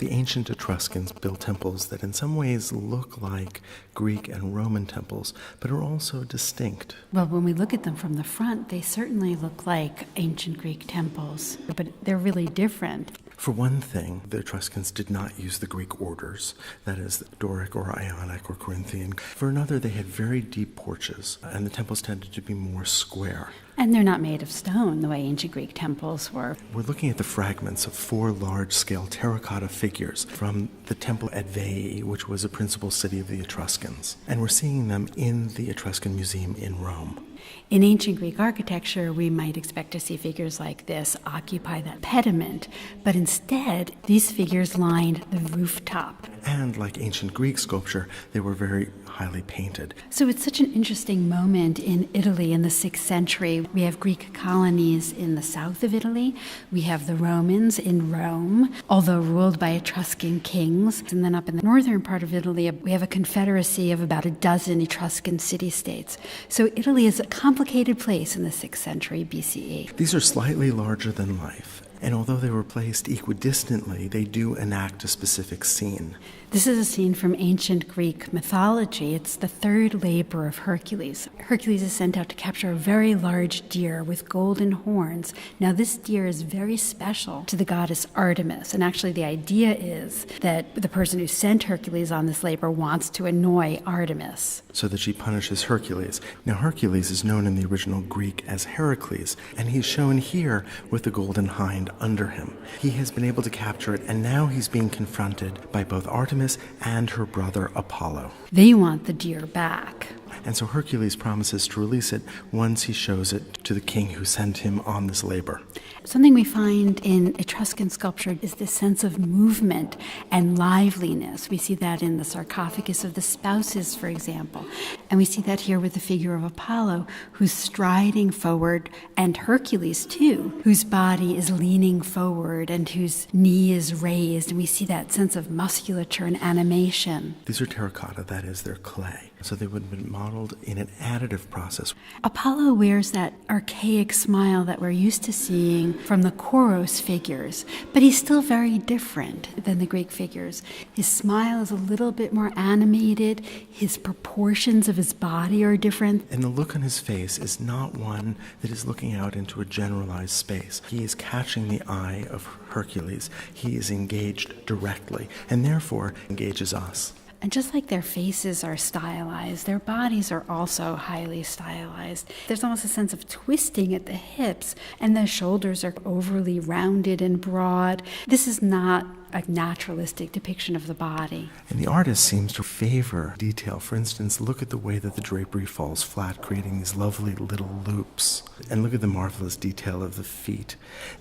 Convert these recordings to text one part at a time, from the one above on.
The ancient Etruscans built temples that in some ways look like Greek and Roman temples, but are also distinct. Well, when we look at them from the front, they certainly look like ancient Greek temples, but they're really different. For one thing, the Etruscans did not use the Greek orders, that is, Doric or Ionic or Corinthian. For another, they had very deep porches, and the temples tended to be more square. And they're not made of stone the way ancient Greek temples were. We're looking at the fragments of 4 large-scale terracotta figures from the temple at Veii, which was a principal city of the Etruscans. And we're seeing them in the Etruscan Museum in Rome. In ancient Greek architecture, we might expect to see figures like this occupy that pediment, but instead, these figures lined the rooftop. And like ancient Greek sculpture, they were very highly painted. So it's such an interesting moment in Italy in the 6th century. We have Greek colonies in the south of Italy. We have the Romans in Rome, although ruled by Etruscan kings. And then up in the northern part of Italy, we have a confederacy of about a dozen Etruscan city-states. So Italy is a complicated place in the 6th century BCE. These are slightly larger than life. And although they were placed equidistantly, they do enact a specific scene. This is a scene from ancient Greek mythology. It's the 3rd labor of Hercules. Hercules is sent out to capture a very large deer with golden horns. Now, this deer is very special to the goddess Artemis. And actually, the idea is that the person who sent Hercules on this labor wants to annoy Artemis, so that she punishes Hercules. Now, Hercules is known in the original Greek as Heracles, and he's shown here with the golden hind under him. He has been able to capture it, and now he's being confronted by both Artemis and her brother Apollo. They want the deer back. And so Hercules promises to release it once he shows it to the king who sent him on this labor. Something we find in Etruscan sculpture is this sense of movement and liveliness. We see that in the sarcophagus of the spouses, for example. And we see that here with the figure of Apollo, who's striding forward, and Hercules, too, whose body is leaning forward and whose knee is raised. And we see that sense of musculature and animation. These are terracotta, that is, they're clay. So they would have been modeled in an additive process. Apollo wears that archaic smile that we're used to seeing from the Koros figures, but he's still very different than the Greek figures. His smile is a little bit more animated. His proportions of his body are different. And the look on his face is not one that is looking out into a generalized space. He is catching the eye of Hercules. He is engaged directly, and therefore engages us. And just like their faces are stylized, their bodies are also highly stylized. There's almost a sense of twisting at the hips, and the shoulders are overly rounded and broad. This is not a naturalistic depiction of the body. And the artist seems to favor detail. For instance, look at the way that the drapery falls flat, creating these lovely little loops. And look at the marvelous detail of the feet.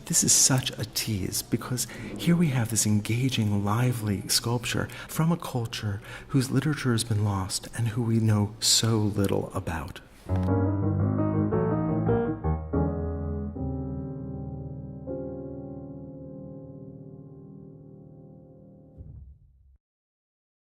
This is such a tease, because here we have this engaging, lively sculpture from a culture whose literature has been lost and who we know so little about.